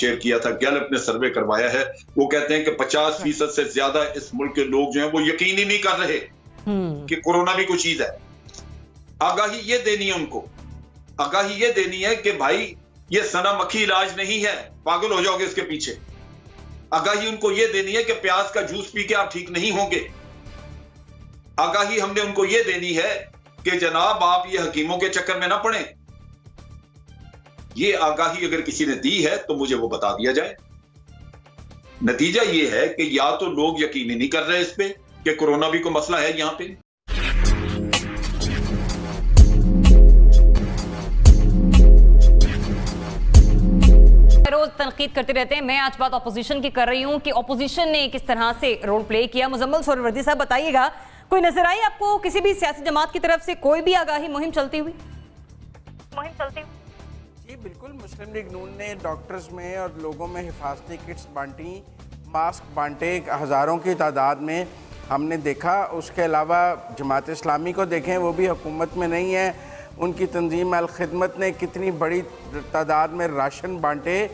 Share کیا تھا، Gallup نے سروے کروایا ہے، وہ کہتے ہیں کہ 50% سے زیادہ اس ملک کے لوگ جو ہیں وہ یقین ہی نہیں کر رہے کہ کورونا بھی کوئی چیز ہے۔ آگاہی یہ دینی ہے ان کو، آگاہی یہ دینی ہے کہ بھائی یہ سنا مکھی علاج نہیں ہے، پاگل ہو جاؤ گے اس کے پیچھے۔ آگاہی ان کو یہ دینی ہے کہ پیاز کا جوس پی کے آپ ٹھیک نہیں ہوں گے۔ آگاہی ہم نے ان کو یہ دینی ہے کہ جناب آپ یہ حکیموں کے چکر میں نہ پڑیں۔ یہ آگاہی اگر کسی نے دی ہے تو مجھے وہ بتا دیا جائے۔ نتیجہ یہ ہے کہ یا تو لوگ یقین نہیں کر رہے اس پہ کہ کورونا بھی کوئی مسئلہ ہے یہاں پہ۔ روز تنقید کرتے رہتے ہیں، میں آج بات اپوزیشن کی کر رہی ہوں کہ اپوزیشن نے کس طرح سے رول پلے کیا۔ مزمل سہروردی صاحب بتائیے گا، کوئی نظر آئی آپ کو کسی بھی سیاسی جماعت کی طرف سے کوئی بھی آگاہی مہم چلتی ہوئی؟ جی بالکل، مسلم لیگ نون نے ڈاکٹرز میں اور لوگوں میں حفاظتی کٹس بانٹی، ماسک بانٹے ہزاروں کی تعداد میں ہم نے دیکھا۔ اس کے علاوہ جماعت اسلامی کو دیکھیں، وہ بھی حکومت میں نہیں ہے، ان کی تنظیم الخدمت نے کتنی بڑی تعداد میں راشن بانٹے۔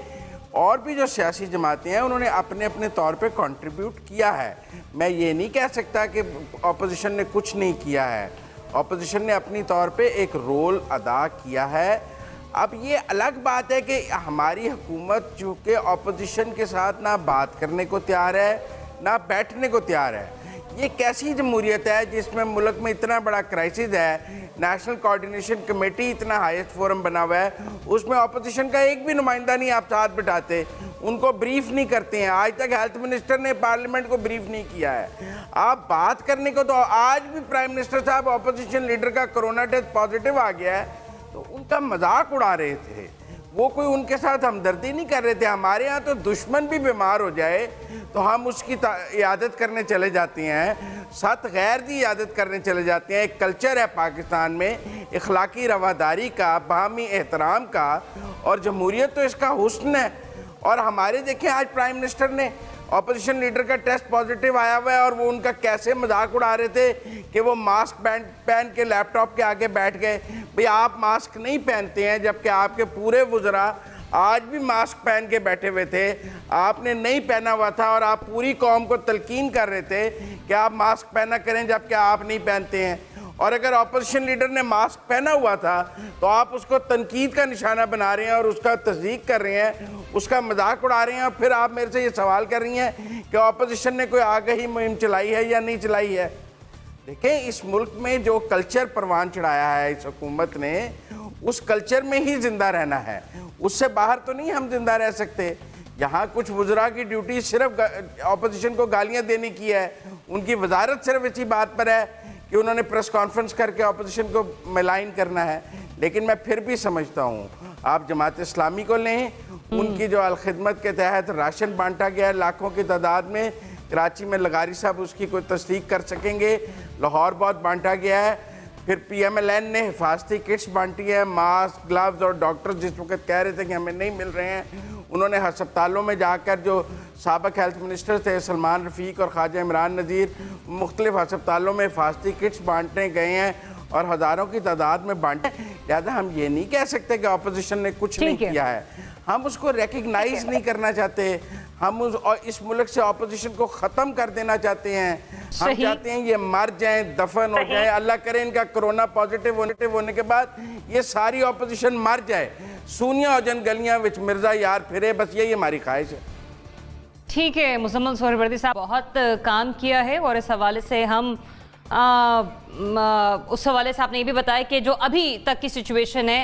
اور بھی جو سیاسی جماعتیں ہیں انہوں نے اپنے اپنے طور پہ کنٹریبیوٹ کیا ہے۔ میں یہ نہیں کہہ سکتا کہ اپوزیشن نے کچھ نہیں کیا ہے، اپوزیشن نے اپنی طور پہ ایک رول ادا کیا ہے۔ اب یہ الگ بات ہے کہ ہماری حکومت چونکہ اپوزیشن کے ساتھ نہ بات کرنے کو تیار ہے نہ بیٹھنے کو تیار ہے۔ یہ کیسی جمہوریت ہے جس میں ملک میں اتنا بڑا کرائسس ہے، نیشنل کوارڈینیشن کمیٹی اتنا ہائیسٹ فورم بنا ہوا ہے، اس میں اپوزیشن کا ایک بھی نمائندہ نہیں آپ ساتھ بٹھاتے، ان کو بریف نہیں کرتے ہیں۔ آج تک ہیلتھ منسٹر نے پارلیمنٹ کو بریف نہیں کیا ہے۔ آپ بات کرنے کو تو آج بھی پرائم منسٹر صاحب اپوزیشن لیڈر کا کرونا ٹیسٹ پازیٹیو آ گیا ہے تو ان کا مذاق اڑا رہے تھے، وہ کوئی ان کے ساتھ ہمدردی نہیں کر رہے تھے۔ ہمارے ہاں تو دشمن بھی بیمار ہو جائے تو ہم اس کی عیادت کرنے چلے جاتے ہیں، ساتھ غیر دی عیادت کرنے چلے جاتے ہیں۔ ایک کلچر ہے پاکستان میں اخلاقی رواداری کا، باہمی احترام کا، اور جمہوریت تو اس کا حسن ہے۔ اور ہمارے دیکھیں آج پرائم منسٹر نے اپوزیشن لیڈر کا ٹیسٹ پازیٹیو آیا ہوا ہے اور وہ ان کا کیسے مذاق اڑا رہے تھے کہ وہ ماسک پہن کے لیپ ٹاپ کے آگے بیٹھ گئے۔ بھئی آپ ماسک نہیں پہنتے ہیں جبکہ آپ کے پورے وزراء آج بھی ماسک پہن کے بیٹھے ہوئے تھے، آپ نے نہیں پہنا ہوا تھا اور آپ پوری قوم کو تلقین کر رہے تھے کہ آپ ماسک پہنا کریں جبکہ آپ نہیں پہنتے ہیں۔ اور اگر اپوزیشن لیڈر نے ماسک پہنا ہوا تھا تو آپ اس کو تنقید کا نشانہ بنا رہے ہیں اور اس کا تصدیق کر رہے ہیں، اس کا مذاق اڑا رہے ہیں، اور پھر آپ میرے سے یہ سوال کر رہی ہیں کہ اپوزیشن نے کوئی آگاہی مہم چلائی ہے یا نہیں چلائی ہے۔ دیکھیں اس ملک میں جو کلچر پروان چڑھایا ہے اس حکومت نے، اس کلچر میں ہی زندہ رہنا ہے، اس سے باہر تو نہیں ہم زندہ رہ سکتے۔ یہاں کچھ وزراء کی ڈیوٹی صرف اپوزیشن کو گالیاں دینے کی ہے، ان کی وزارت صرف اسی بات پر ہے کہ انہوں نے پریس کانفرنس کر کے اپوزیشن کو ملائن کرنا ہے۔ لیکن میں پھر بھی سمجھتا ہوں آپ جماعت اسلامی کو لیں، ان کی جو الخدمت کے تحت راشن بانٹا گیا ہے لاکھوں کی تعداد میں، کراچی میں لغاری صاحب اس کی کوئی تصدیق کر سکیں گے، لاہور بہت بانٹا گیا ہے۔ پھر پی ایم ایل این نے حفاظتی کٹس بانٹی ہے، ماسک، گلوز، اور ڈاکٹر جس وقت کہہ رہے تھے کہ ہمیں نہیں مل رہے ہیں، انہوں نے ہسپتالوں میں جا کر، جو سابق ہیلتھ منسٹر تھے سلمان رفیق اور خواجہ عمران نذیر، مختلف ہسپتالوں میں حفاظتی کٹس بانٹنے گئے ہیں اور ہزاروں کی تعداد میں بانٹے۔ لہذا ہم یہ نہیں کہہ سکتے کہ اپوزیشن نے کچھ نہیں کیا ہے، ہم اس کو ریکگنائز نہیں کرنا چاہتے، ہم اس ملک سے اپوزیشن کو ختم کر دینا چاہتے ہیں۔ ہم چاہتے ہیں یہ مر جائیں، دفن ہو جائیں، اللہ کرے ان کا کرونا پازیٹیو ہونے کے بعد یہ ساری اپوزیشن مر جائے، سونیاں ہو جائیں گلیاں وچ مرزا یار پھرے، بس یہی ہماری خواہش ہے۔ ٹھیک ہے، مزمل سہروردی صاحب بہت کام کیا ہے، اور اس حوالے سے ہم اس حوالے سے آپ نے یہ بھی بتایا کہ جو ابھی تک کی سچویشن ہے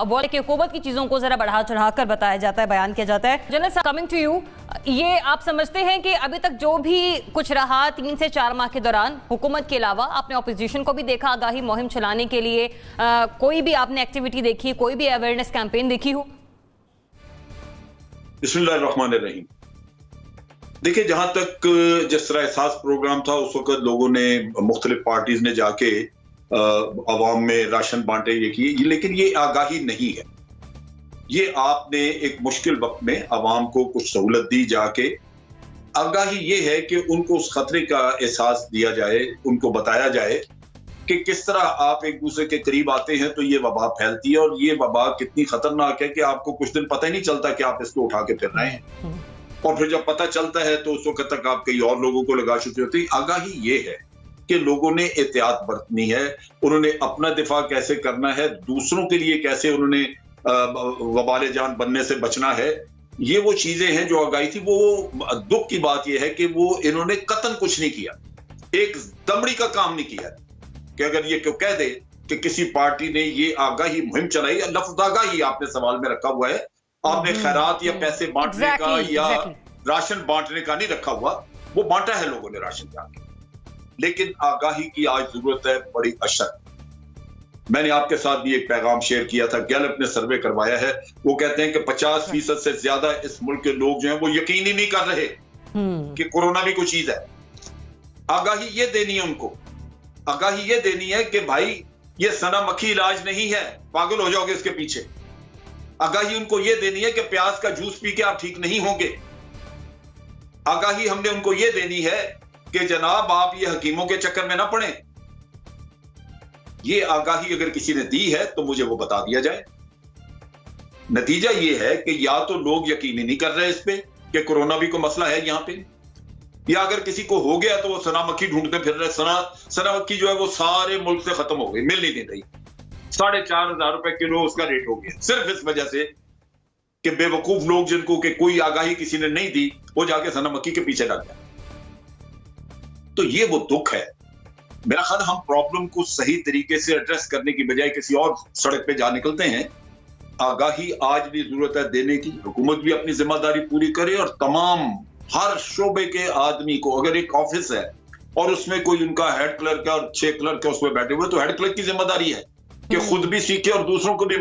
وہ کہ حکومت کی چیزوں کو ذرا بڑھا چڑھا کر بتایا جاتا ہے، بیان کیا جاتا ہے۔ جنرل صاحب کمنگ ٹو یو، یہ آپ سمجھتے ہیں کہ ابھی تک جو بھی کچھ رہا 3 سے 4 ماہ کے دوران حکومت کے علاوہ آپ نے اپوزیشن کو بھی دیکھا آگاہی مہم چلانے کے لیے، کوئی بھی آپ نے ایکٹیویٹی دیکھی، کوئی بھی اویئرنیس کیمپین دیکھی ہو؟ بسم اللہ الرحمن الرحیم۔ دیکھیں جہاں تک جس طرح احساس پروگرام تھا اس وقت لوگوں نے، مختلف پارٹیز نے جا کے عوام میں راشن بانٹے، یہ کیے، لیکن یہ آگاہی نہیں ہے۔ یہ آپ نے ایک مشکل وقت میں عوام کو کچھ سہولت دی جا کے۔ آگاہی یہ ہے کہ ان کو اس خطرے کا احساس دیا جائے، ان کو بتایا جائے کہ کس طرح آپ ایک دوسرے کے قریب آتے ہیں تو یہ وبا پھیلتی ہے، اور یہ وبا کتنی خطرناک ہے کہ آپ کو کچھ دن پتہ ہی نہیں چلتا کہ آپ اس کو اٹھا کے پھر رہے ہیں، اور پھر جب پتہ چلتا ہے تو اس وقت تک آپ کئی اور لوگوں کو لگا چکے ہوتے ہیں۔ آگاہی یہ ہے کہ لوگوں نے احتیاط برتنی ہے، انہوں نے اپنا دفاع کیسے کرنا ہے، دوسروں کے لیے کیسے انہوں نے وبال جان بننے سے بچنا ہے، یہ وہ چیزیں ہیں جو آگاہی تھی۔ وہ دکھ کی بات یہ ہے کہ وہ انہوں نے قطعاً کچھ نہیں کیا، ایک دمڑی کا کام نہیں کیا کہ اگر یہ کہہ دے کہ کسی پارٹی نے یہ آگاہی مہم چلائی، لفظ آگاہی آپ نے سوال میں رکھا ہوا ہے، آپ نے خیرات یا پیسے بانٹنے کا یا راشن بانٹنے کا نہیں رکھا ہوا، وہ بانٹا ہے لوگوں نے راشن جا کے، لیکن آگاہی کی آج ضرورت ہے بڑی اشد۔ میں نے آپ کے ساتھ بھی ایک پیغام شیئر کیا تھا، گیلپ نے سروے کروایا ہے، وہ کہتے ہیں کہ 50% سے زیادہ اس ملک کے لوگ جو ہیں وہ یقین ہی نہیں کر رہے کہ کورونا بھی کوئی چیز ہے۔ آگاہی یہ دینی ہے ان کو، آگاہی یہ دینی ہے کہ بھائی یہ سنا مکھی علاج نہیں ہے، پاگل ہو جاؤ گے اس کے پیچھے۔ آگاہی ان کو یہ دینی ہے کہ پیاز کا جوس پی کے آپ ٹھیک نہیں ہوں گے۔ آگاہی ہم نے ان کو یہ دینی ہے کہ جناب آپ یہ حکیموں کے چکر میں نہ پڑیں۔ یہ آگاہی اگر کسی نے دی ہے تو مجھے وہ بتا دیا جائے۔ نتیجہ یہ ہے کہ یا تو لوگ یقین نہیں کر رہے اس پہ کہ کورونا بھی کوئی مسئلہ ہے یہاں پہ، یا اگر کسی کو ہو گیا تو وہ سنا مکھی ڈھونڈتے پھر رہے۔ سنا مکھی جو ہے وہ سارے ملک سے ختم ہو گئی، مل نہیں دے رہی، 4,500 روپے کلو اس کا ریٹ ہو گیا، صرف اس وجہ سے کہ بے وقوف لوگ جن کو کہ کوئی آگاہی کسی نے نہیں دی، وہ جا کے سنا مکھی کے پیچھے لگ گیا۔ تو یہ وہ دکھ ہے۔ میرا خیال ہم پرابلم کو صحیح طریقے سے ایڈریس کرنے کی بجائے کسی اور سڑک پہ جا نکلتے ہیں۔ آگاہی آج بھی ضرورت ہے دینے کی، حکومت بھی اپنی ذمہ داری پوری کرے، اور تمام ہر شعبے کے آدمی کو، اگر ایک آفس ہے اور اس میں کوئی ان کا ہیڈ کلرک ہے اور 6 کلرک ہے اس میں بیٹھے ہوئے، تو ہیڈ کلرک کی ذمہ داری ہے کہ خود بھی سیکھے اور دوسروں کو بھی